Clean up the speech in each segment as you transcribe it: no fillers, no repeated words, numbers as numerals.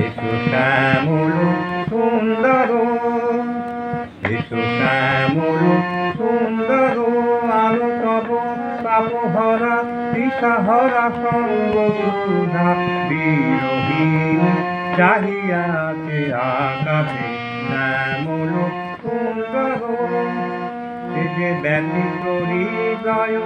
এসো শ্যামল সুন্দর, এসো শ্যামল সুন্দর, আলো তব তাপহরা দিশাহরা সঙ্গ সুধা বিরহীন চাহিয়াছে আকাশে শ্যামল সুন্দর। সে যে ব্যতীত হৃদয়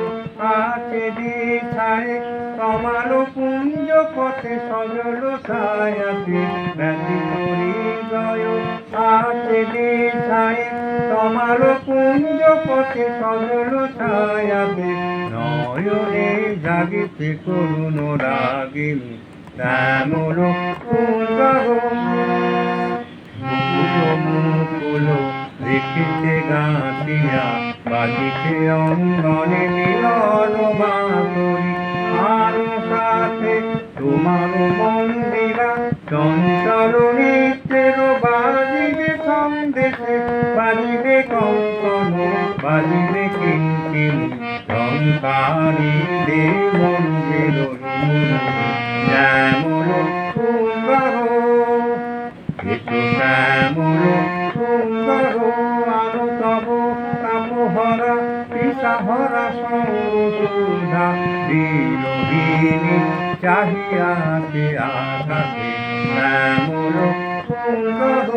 আছে দিশায়, তোমার কুঞ্জ পথে সজল ছায়াতে। ব্যতীত হৃদয় আছে দিশায়, তোমার কুঞ্জ পথে সজল ছায়াতে। নয়নে জাগিতে করুণ রাগিনী শ্যামল সুন্দর। মুকুল দেখিতে গাঁথিয়া বাজিতে অঙ্গনে মিলন বাঁশরি। আর সাথে তোমার মন্দিরা চঞ্চল নৃত্যের বাজিবে সন্দেশে, বাজিবে কঙ্কন বাজিবে কিঙ্কিণী টঙ্কারি দে মন্দির শ্যামল সুন্দর। এসো শ্যামল সুন্দর, আলো তব তাপহরা দিশাহরা সঙ্গ সুধা বিরহিনী চাহিয়াছে আকাশে শ্যামল সুন্দর।